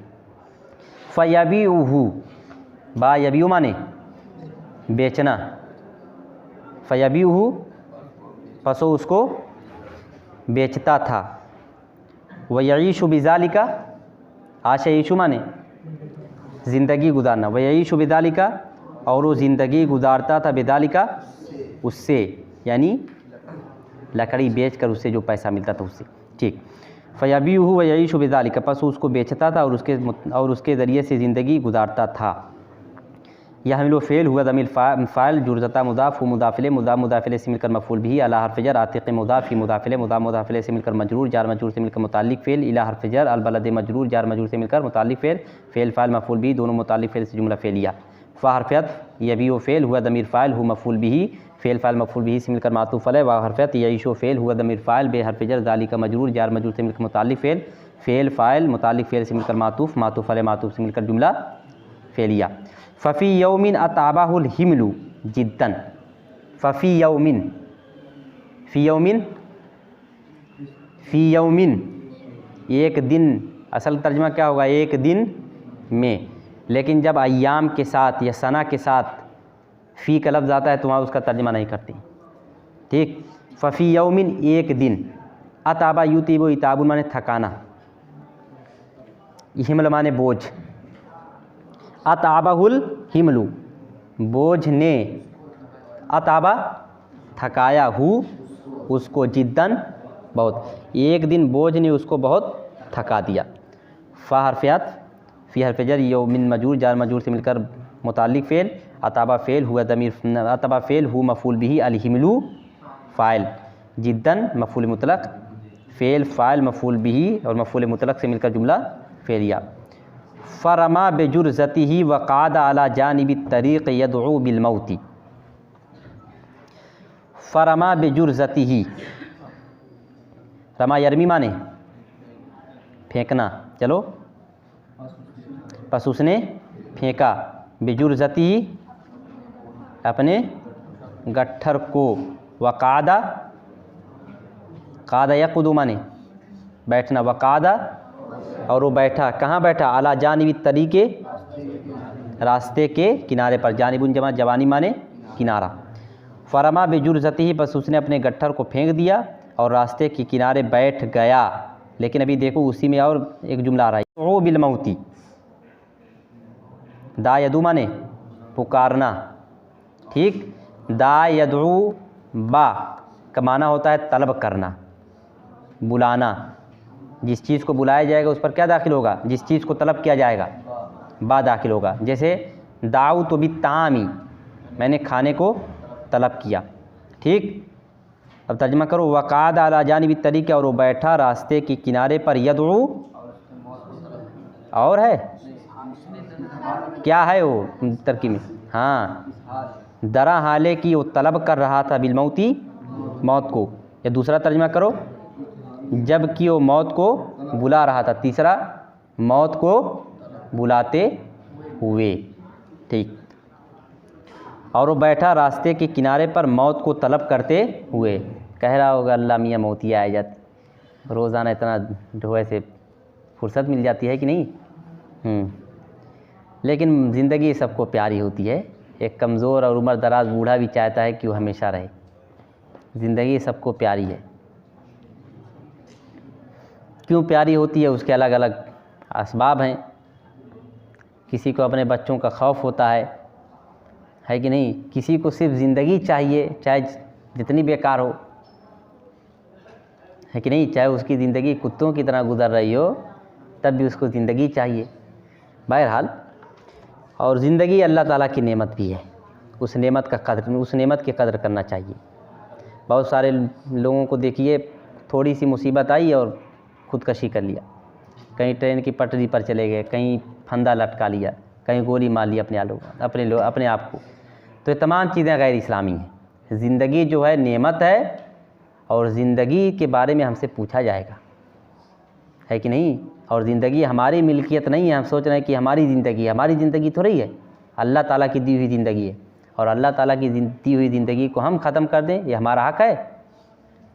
A: फ़यबीउहु, बा यबीउ माने बेचना, फ़यबीउहु पसो उसको बेचता था। व यईशु बिज़ालिका, आशा यीशु माने ज़िंदगी गुजारना, व यईशु बिज़ालिका, और वो ज़िंदगी गुजारता था बिज़ालिका उससे, यानी लकड़ी बेच कर उससे जो पैसा मिलता था उससे। ठीक। फ़यबीहु व यईशु बिज़ालिका, पस उसको बेचता था और उसके ज़रिए से ज़िंदगी गुजारता था। यह हमिल फ़ेल हुआ ज़मीर फ़ाइल जुर्ज़ता मुदाफ़ मुदाफ़िले मुदाफ़िले से मिलकर मफ़ूल बिही अला हर्फ़ जर आतिक़ मुदाफ़ फ़ी मुदाफ़िले मुदाफ़िले से मिलकर मजरूर जार मजरूर से मिलकर मुताल्लिक़ फ़ेल इला हर्फ़ जर अल बलद मजरूर जार मजरूर से मिलकर मुताल्लिक़ फ़ेल फ़ाइल मफ़ूल बिही दोनों मुताल्लिक़ फ़ेल से जुमला फ़ेलिया। फ़ा हरफ़त यबीउ फ़ेल हुआ ज़मीर फ़ाइल हु मफ़ूल बिही फ़ेल फ़ाइल मफ़ूल बिही से मिलकर मातूफ़ अलैह। वा हरफ़त यईशु फ़ेल हुआ ज़मीर फ़ाइल बे हर्फ़ जर ज़ालिका मजरूर जार मजरूर से मिलकर मुताल्लिक़ फ़ेल फ़ाइल मुताल्लिक़ फ़ेल से मिलकर मातूफ़ अलैह मातूफ़ से मिलकर जुमला फ़ेलिया। फ़फ़ी यौमिन अताबाहुल हिमलु जिद्दन, फ़फ़ी यौमिन फ़ी यौमिन एक दिन, असल तर्जुमा क्या होगा एक दिन में, लेकिन जब अय्याम के साथ या सना के साथ फ़ी का लफ्ज़ आता है तो वहाँ उसका तर्जुमा नहीं करते। ठीक, फ़फ़ी यौमिन एक दिन, अताबा युतीबु इताबुन माने थकाना, हिमल माने बोझ, अताबाहुल हिमलु बोझ ने, अताबा थकाया, हु उसको, जिद्दन बहुत, एक दिन बोझ ने उसको बहुत थका दिया। फ़ा हरफ़ियात फ़ी हरफ़ जर यौमिन मजरूर जार मजरूर से मिलकर मुताल्लिक़ फ़ेल अताबा फ़ेल हुआ ज़मीर अताबा फ़ेल हु मफ़ूल बिही अल हिमलु फ़ाइल जिद्दन मफ़ूल मुतलक़ फ़ेल फ़ाइल मफ़ूल बिही और मफ़ूल मुतलक़ से मिलकर जुमला फ़ेलिया। फ़रमा बेजुर्ज़तिही वक़ाद अला जानिबि तरीक़ यदउ बिलमौती, फ़रमा बेजुर्ज़तिही, रमा यरमी माने फेंकना, चलो बस उसने फेंका, बेजुर्ज़तिही अपने गट्ठर को, वक़ादा कादा यक़ुदु माने बैठना, वक़ादा और वो बैठा, कहाँ बैठा, अला जानिबि तरीके रास्ते के किनारे पर, जानिबुन जमा जवानी माने किनारा। फ़रमा बेजुर्ज़तिही बस उसने अपने गट्ठर को फेंक दिया और रास्ते के किनारे बैठ गया। लेकिन अभी देखो उसी में और एक जुमला आ रहा है, ओ बिलमौती, दा यदू माने पुकारना, ठीक, दा यदू बा का माना होता है तलब करना, बुलाना, जिस चीज़ को बुलाया जाएगा उस पर क्या दाखिल होगा, जिस चीज़ को तलब किया जाएगा बा दाखिल होगा। जैसे दाऊ तो भी तामी, मैंने खाने को तलब किया, ठीक। अब तर्जुमा करो, वक़ाद अला जानिबि तरीक़े और वो बैठा रास्ते के किनारे पर, यदउ और है क्या है वो तरकीब में, हाँ, दरा हाले की वो तलब कर रहा था, बिलमौती मौत को। या दूसरा तर्जुमा करो, जबकि वो मौत को बुला रहा था, तीसरा मौत को बुलाते हुए, ठीक। और वो बैठा रास्ते के किनारे पर मौत को तलब करते हुए, कह रहा होगा अल्लाह मियाँ मौतिया आ जाती, रोज़ाना इतना ढोए से फुर्सत मिल जाती है कि नहीं। लेकिन ज़िंदगी सबको प्यारी होती है, एक कमज़ोर और उम्र दराज बूढ़ा भी चाहता है कि वो हमेशा रहे। ज़िंदगी सबको प्यारी है, क्यों प्यारी होती है, उसके अलग अलग असबाब हैं। किसी को अपने बच्चों का खौफ होता है कि नहीं, किसी को सिर्फ ज़िंदगी चाहिए, चाहे जितनी बेकार हो, है कि नहीं, चाहे उसकी ज़िंदगी कुत्तों की तरह गुजर रही हो तब भी उसको ज़िंदगी चाहिए। बहरहाल, और ज़िंदगी अल्लाह ताला की नेमत भी है, उस नेमत की कदर करना चाहिए। बहुत सारे लोगों को देखिए, थोड़ी सी मुसीबत आई और ख़ुदकशी कर लिया, कहीं ट्रेन की पटरी पर चले गए, कहीं फंदा लटका लिया, कहीं गोली मार ली अपने आप को। तो ये तमाम चीज़ें गैर इस्लामी हैं। ज़िंदगी जो है नेमत है और ज़िंदगी के बारे में हमसे पूछा जाएगा, है कि नहीं। और ज़िंदगी हमारी मिल्कियत नहीं है, हम सोच रहे हैं कि हमारी ज़िंदगी थोड़ी है, अल्लाह ताला की दी हुई ज़िंदगी है। और अल्लाह ताला की दी हुई ज़िंदगी को हम ख़त्म कर दें, ये हमारा हक़ है,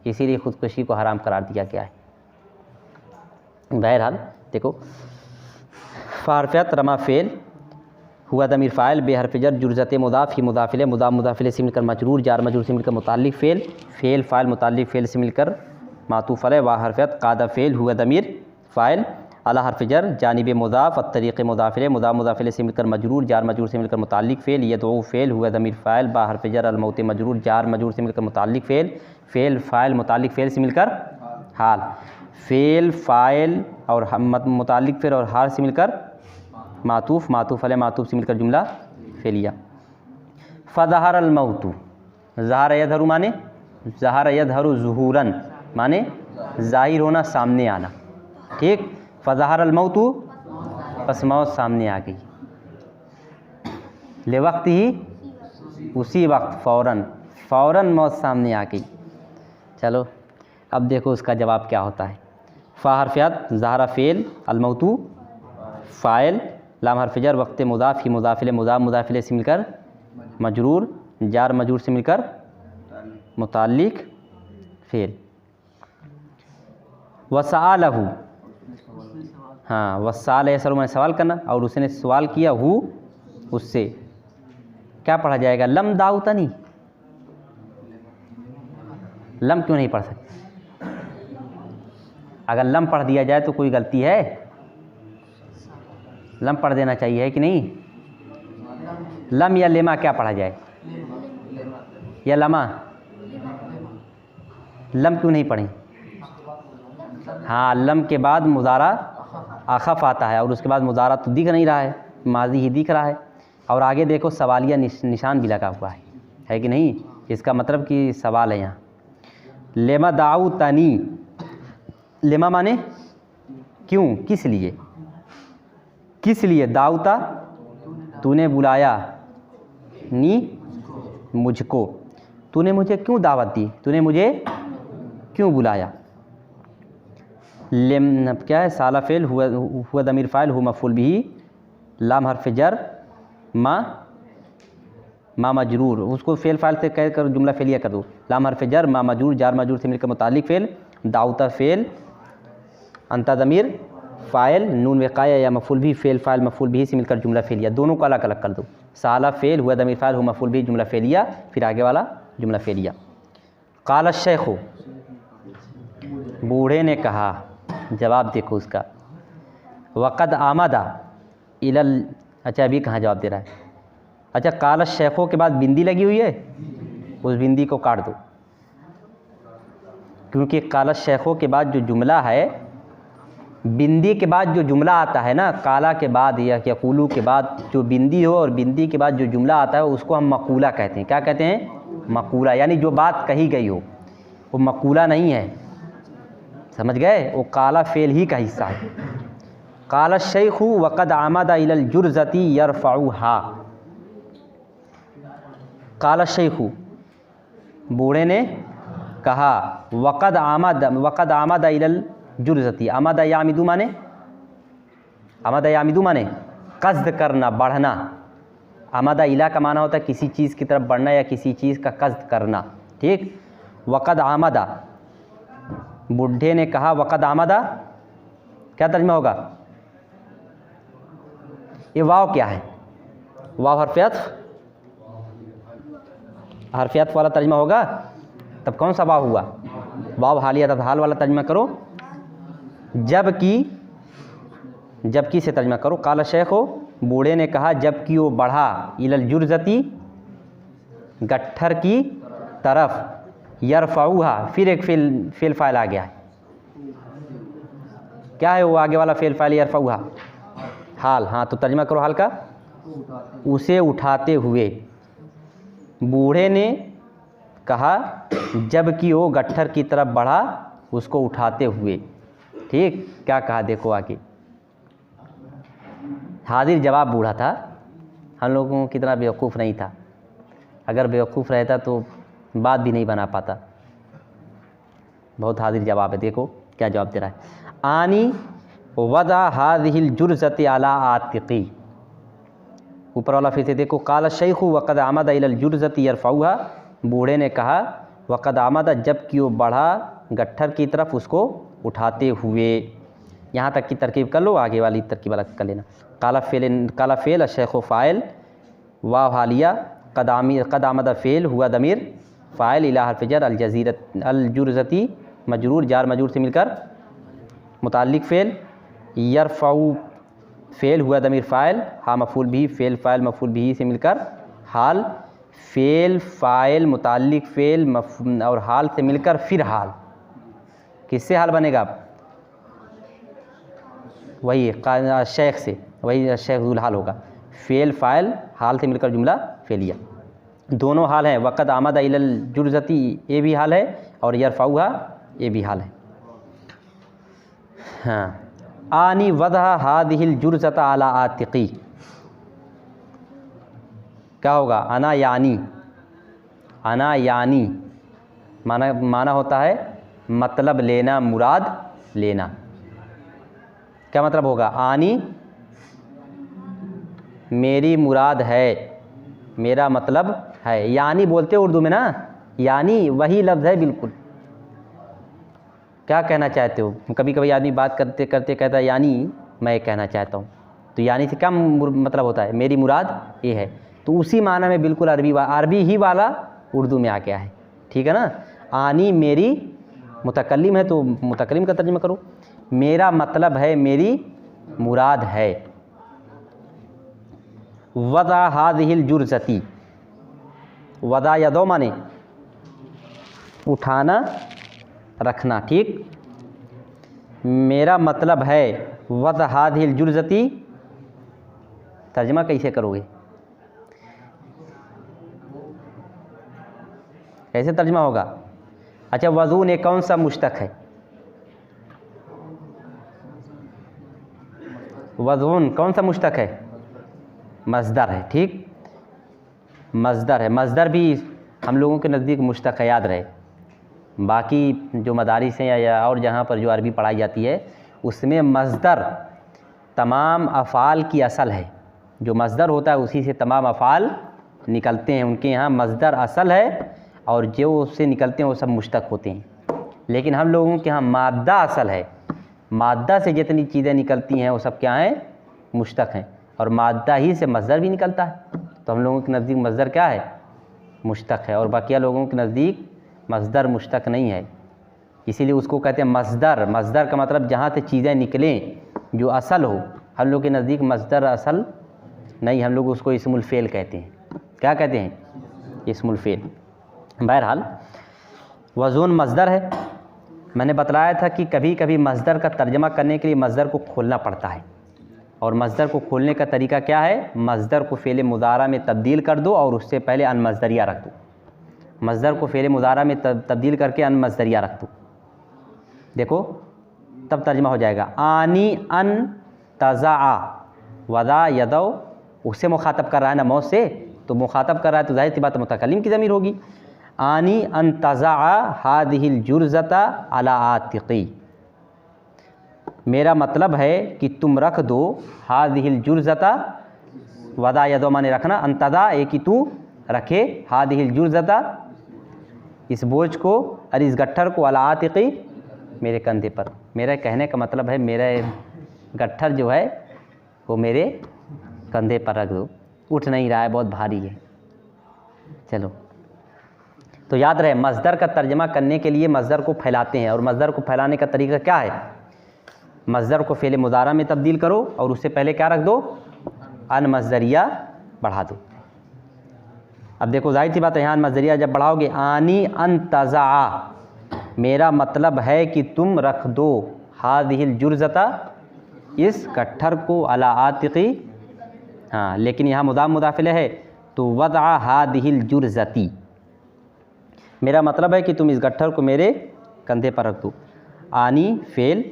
A: इसीलिए ख़ुदकुशी को हराम करार दिया गया है। बहरहाल देखो, फ़ारफ़त रमा फ़ेल हुआ ज़मीर फ़ाइल बे हर्फ़ जर जुर्ज़त मुदाफ़ ही मुदाफ़िले मुदाफ़िले से मिलकर मजरूर जार मजरूर से मिलकर मुताल्लिक़ फ़ेल फ़ाइल मुताल्लिक़ फ़ेल से मिलकर मातूफ़ अलैह। वा हरफ़त क़ादा फ़ेल हुआ ज़मीर फ़ाइल अला हर्फ़ जर जानिब मुदाफ़ अत्तरीक़ मुदाफ़िले मुदाफ़िले से मिलकर मजरूर जार मजरूर से मिलकर मुताल्लिक़ फ़ेल यदउ फ़ेल हुआ ज़मीर फ़ाइल बा हर्फ़ जर अल मौत मजरूर जार मजरूर से मिलकर मुताल्लिक़ फ़ेल फ़ाइल मुताल्लिक़ फ़ेल से मिलकर हाल फ़ेल फ़ाइल और मुतालिक फ़ेल और हाल से मिलकर मातूफ़, मातूफ़ अलैह मातूफ़ से मिलकर जुमला फ़ेलिया। फ़ज़हर अलमौतु, ज़हर यज़हरु माने ज़हर यज़हरु ज़ुहूरन माने ज़ाहिर होना, सामने आना। ठीक, फ़ज़हर अलमौतु, बस मौत सामने आ गई। ले वक्त ही, उसी वक्त, फ़ौरन, फ़ौरन मौत सामने आ गई। चलो अब देखो उसका जवाब क्या होता है। फ़ा हरफ़ियत, ज़हरा फ़ेल, अलमौतु फ़ाइल, लाम हरफ़ जर, वक्त मुज़ाफ़ ही मुज़ाफ़िले मुज़ाफ़ मुज़ाफ़िले से मिलकर मजरूर, जार मजरूर से मिलकर मुताल्लिक़ फ़ेल। वसअलहु, हाँ वसाल यसअलु मैंने सवाल करना और उसने सवाल किया हु उससे, क्या पढ़ा जाएगा? लम दाऊतनी, लम क्यों नहीं पढ़ सकते? अगर लम पढ़ दिया जाए तो कोई गलती है? लम पढ़ देना चाहिए है कि नहीं? लम या लेमा क्या पढ़ा जाए? या लमा? लम क्यों नहीं पढ़ें? हाँ, लम के बाद मुज़ारा आखफ आता है और उसके बाद मुज़ारा तो दिख नहीं रहा है, माजी ही दिख रहा है और आगे देखो सवालिया निशान भी लगा हुआ है कि नहीं? इसका मतलब कि सवाल है यहाँ। लेमा दाऊ तनी, लेमा माने क्यों, किस लिए? किस लिए? दाऊता तूने बुलाया, नी मुझको, तूने मुझे क्यों दावत दी, तूने मुझे क्यों बुलाया? लेम क्या है? साला फ़ेल हुआ दमीर फ़ाइल, हु मफ़ूल बिही, लाम हरफ़ जर, मा मजरूर, उसको फ़ेल फ़ाइल से कह कर जुमला फ़ेलिया कर दो। लाम हरफ़ जर, मा मजरूर, जार मजरूर से मिलकर मुताल्लिक़ फ़ेल, दाऊता फ़ेल, अंता दमीर फ़ाइल, नून वक़ाया या मफ़ूल बिही, फ़ेल फ़ाइल मफ़ूल बिही से मिलकर जुमला फ़ेलिया। दोनों को अलग अलग कर दो। साला फ़ेल हुआ दमीर फ़ाइल, हु मफ़ूल बिही, जुमला फ़ेलिया, फिर आगे वाला जुमला फ़ेलिया। क़ाल शेख़ु, बूढ़े ने कहा, जवाब देखो उसका। वक़द आमदा इलल, अच्छा अभी कहाँ जवाब दे रहा है? अच्छा, क़ाल शेख़ों के बाद बिंदी लगी हुई है, उस बिंदी को काट दो, क्योंकि क़ाल शेख़ों के बाद जो जुमला है, बिंदी के बाद जो जुमला आता है ना, काला के बाद या यक़ूलू के बाद जो बिंदी हो और बिंदी के बाद जो जुमला आता है उसको हम मक़ूला कहते हैं। क्या कहते हैं? मक़ूला, यानी जो बात कही गई हो, वो मक़ूला नहीं है, समझ गए? वो काला फ़ेल ही का हिस्सा है। क़ाल शेख़ु वक़द आमदा इलल जुरज़ती यरफ़उहा, क़ाल शेख़ु, बूढ़े ने कहा, वक़द आमदा इलल जुरज़ती, आमदा यामिदु माने, आमदा यामिदु माने क़स्द करना, बढ़ना। आमदा इला का माना होता है किसी चीज़ की तरफ बढ़ना या किसी चीज़ का क़स्द करना। ठीक, वक़द आमदा, बूढ़े ने कहा, वक़द आमदा क्या तर्जुमा होगा? ये वाव क्या है? वाव हरफ़ियत वाला तर्जुमा होगा, तब कौन सा वाव हुआ? वाव हालिया, तब हाल वाला तर्जुमा करो। जबकि से तर्जुमा करो। क़ाल शेख़ो, बूढ़े ने कहा, जबकि वो बढ़ा, इलल जुरज़ती, गट्ठर की तरफ, यरफ़उहा, फिर एक फ़ेल फ़ाइल आ गया है। क्या है वो आगे वाला फ़ेल फ़ाइल? यरफ़उहा, हाल। हाँ, तो तर्जुमा करो हाल का। उसे उठाते हुए, बूढ़े ने कहा जबकि वो गट्ठर की तरफ बढ़ा, उसको उठाते हुए। ठीक, क्या कहा देखो आगे। हाजिर जवाब बूढ़ा था, हम लोगों की तरह बेवकूफ़ नहीं था। अगर बेवकूफ़ रहता तो बात भी नहीं बना पाता। बहुत हाजिर जवाब है, देखो क्या जवाब दे रहा है। आनी वदा हाज़िहिल जुरज़ती अला आतिक़ी, ऊपर वाला फिर से देखो। क़ाल शेख़ु वक़द आमदा इलल जुरज़ती यरफ़उहा, बूढ़े ने कहा वक़द आमदा, जबकि वो बढ़ा गट्ठर की तरफ, उसको उठाते हुए। यहाँ तक की तरकीब कर लो, आगे वाली तरकीब अलग कर लेना। क़ाल फ़ेल शेख़ु फ़ाइल, वाव हालिया, क़द आमदा फ़ेल हुआ दमीर फ़ाइल, इला हरफ़ जर, अल जुरज़ती मजरूर, जार मजरूर से मिलकर मुताल्लिक़ फ़ेल, यरफ़उ फ़ेल हुआ दमीर फ़ाइल, हा मफ़ूल बिही, फ़ेल फ़ाइल मफ़ूल बिही से मिलकर हाल, फ़ेल फ़ाइल मुताल्लिक़ फ़ेल और हाल से मिलकर फिर हाल। किससे हाल बनेगा? वही शेख से, वही शेख ज़ुल हाल होगा। फ़ेल फ़ाइल हाल से मिलकर जुमला फ़ेलिया, दोनों हाल हैं। वक़द आमद इलल जुर्ज़ती ये भी हाल है और यरफ़उहा ये भी हाल है। हाँ, आनी वदहा हादिहिल जुर्ज़ता अला आतिक़ी, क्या होगा? अना यानी, अना यानी माना होता है मतलब लेना, मुराद लेना। क्या मतलब होगा? आनी मेरी मुराद है, मेरा मतलब है। यानी बोलते उर्दू में ना, यानी वही लफ्ज़ है बिल्कुल। क्या कहना चाहते हो? कभी कभी आदमी बात करते करते कहता है यानी मैं कहना चाहता हूँ, तो यानी से क्या मतलब होता है? मेरी मुराद ये है। तो उसी माना में बिल्कुल अरबी ही वाला उर्दू में आ गया है। ठीक है ना? आनी मेरी मुतकल्लिम है तो मुतकल्लिम का तर्जुमा करो। मेरा मतलब है, मेरी मुराद है। वदा हादिहिल जुर्ज़ती, वदा यदो माने उठाना रखना। ठीक, मेरा मतलब है वद हादिहिल जुर्ज़ती, तर्जुमा कैसे करोगे? कैसे तर्जुमा होगा? अच्छा, वज़ून कौन सा मुश्तक है? वज़ून कौन सा मुश्तक है? मज़दर है। ठीक, मज़दर है। मज़दर भी हम लोगों के नज़दीक मुश्तक है, याद रहे। बाकी जो मदारिस हैं या और जहाँ पर जो अरबी पढ़ाई जाती है उसमें मज़दर तमाम अफ़ाल की असल है। जो मज़दर होता है उसी से तमाम अफ़ाल निकलते हैं। उनके यहाँ मज़दर असल है और जो उससे निकलते हैं वो सब मुश्तक होते हैं। लेकिन हम लोगों के यहाँ मादा असल है। मादा से जितनी चीज़ें निकलती हैं वो सब क्या हैं? मुश्तक हैं। और मादा ही से मज़दर भी निकलता है। तो हम लोगों के नज़दीक मज़दर क्या है? मुश्तक है। और बाकिया लोगों के नज़दीक मज़दर मुश्तक नहीं है, इसीलिए उसको कहते हैं मज़दर। मज़दर का मतलब जहाँ से चीज़ें निकलें, जो असल हो। हम लोग के नज़दीक मज़दर असल नहीं, हम लोग उसको इस्मुल फ़ेल कहते हैं। क्या कहते हैं? इस्मुल फ़ेल। बहरहाल वज़ून मज़दर है। मैंने बतलाया था कि कभी कभी मज़दर का तर्जमा करने के लिए मज़दर को खोलना पड़ता है। और मज़दर को खोलने का तरीका क्या है? मज़दर को फ़ेल मुज़ारा में तब्दील कर दो और उससे पहले अन मज़दरिया रख दो। मज़दर को फ़ेल मुज़ारा में तब्दील करके अन मज़दरिया रख दो, देखो तब तर्जमा हो जाएगा। आनी अन तज़ा वदा यदो, उससे मुखातब कर रहा है ना, मौत से, तो मुखातब कर रहा है तो ज़ाहिर सी बात मुतकल्लिम की ज़मीर होगी। आनी अन तज़ा हादिहिल जुर्ज़ता अला आतिक़ी, मेरा मतलब है कि तुम रख दो हादिहिल जुर्ज़ता, वदा यदो माने रखना, अंतदा एक कि तू रखे, हादिहिल जुर्ज़ता इस बोझ को, और इस गट्ठर को, अला आतिक़ी मेरे कंधे पर। मेरा कहने का मतलब है मेरा गट्ठर जो है वो मेरे कंधे पर रख दो। उठ नहीं रहा है, बहुत भारी है। चलो, तो याद रहे मज़दर का तर्जमा करने के लिए मज़दर को फैलाते हैं। और मज़दर को फैलाने का तरीका क्या है? मज़दर को फ़ेल मुज़ारा में तब्दील करो और उससे पहले क्या रख दो? अन मज़दरिया बढ़ा दो। अब देखो ज़ाहिर सी बात है, यहाँ मज़दरिया जब बढ़ाओगे, आनी अन तज़ा, मेरा मतलब है कि तुम रख दो हादिहिल जुर्ज़ता, इस गट्ठर को, अला आतिक़ी। हाँ, लेकिन यहाँ मुदाफ़ मुदाफ़िले है तो वदा हादिहिल जुर्ज़ती, मेरा मतलब है कि तुम इस गट्ठर को मेरे कंधे पर रख दो। आनी फ़ेल,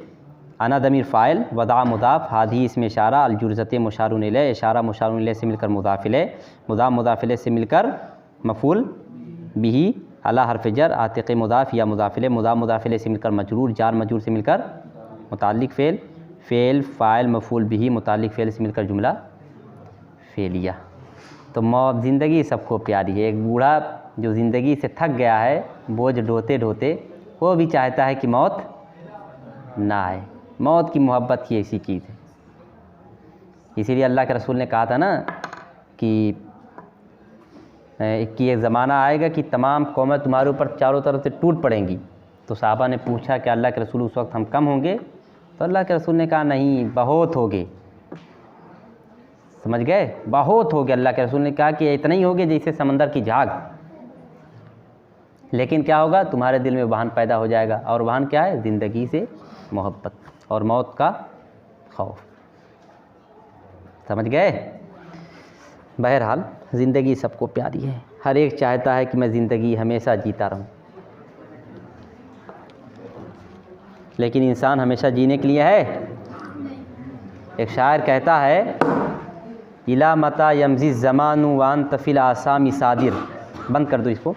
A: अना दमीर फ़ाइल, वदा मुदाफ़, हादी इसमें इशारा, अल जुर्ज़त मुशारुन इलैह, इशारा मुशारुन इलैह से मिलकर मुदाफ़िले, मुदाफ़िले से मिलकर मफ़ूल बिही, अला हर्फ़ जर, आतिक़ मुदाफ़ या मुदाफ़िले, मुदाफ़िले से मिलकर मजरूर, जार मजरूर से मिलकर मुताल्लिक़ फ़ेल, फ़ेल फ़ाइल मफ़ूल बिही, मुताल्लिक़ फ़ेल से मिलकर जुमला फ़ेलिया। तो मौत ज़िंदगी सबको प्यारी है। एक बूढ़ा जो ज़िंदगी से थक गया है, बोझ ढोते ढोते, वो भी चाहता है कि मौत ना आए। मौत की मोहब्बत ही ऐसी चीज़ है। इसीलिए अल्लाह के रसूल ने कहा था ना कि एक ज़माना आएगा कि तमाम कौमें तुम्हारे ऊपर चारों तरफ से टूट पड़ेंगी। तो साहबा ने पूछा कि अल्लाह के रसूल उस वक्त हम कम होंगे? तो अल्लाह के रसूल ने कहा नहीं, बहुत होगे। समझ गए? बहुत होगे। अल्लाह के रसूल ने कहा कि इतना ही होगे जैसे समंदर की झाग। लेकिन क्या होगा? तुम्हारे दिल में वाहन पैदा हो जाएगा। और वाहन क्या है? ज़िंदगी से मोहब्बत और मौत का खौफ। समझ गए? बहरहाल ज़िंदगी सबको प्यारी है, हर एक चाहता है कि मैं ज़िंदगी हमेशा जीता रहूं, लेकिन इंसान हमेशा जीने के लिए है। एक शायर कहता है, इला मता यमज़ी ज़मानु वान तफ़िल आसामी सादिर। बंद कर दो इसको।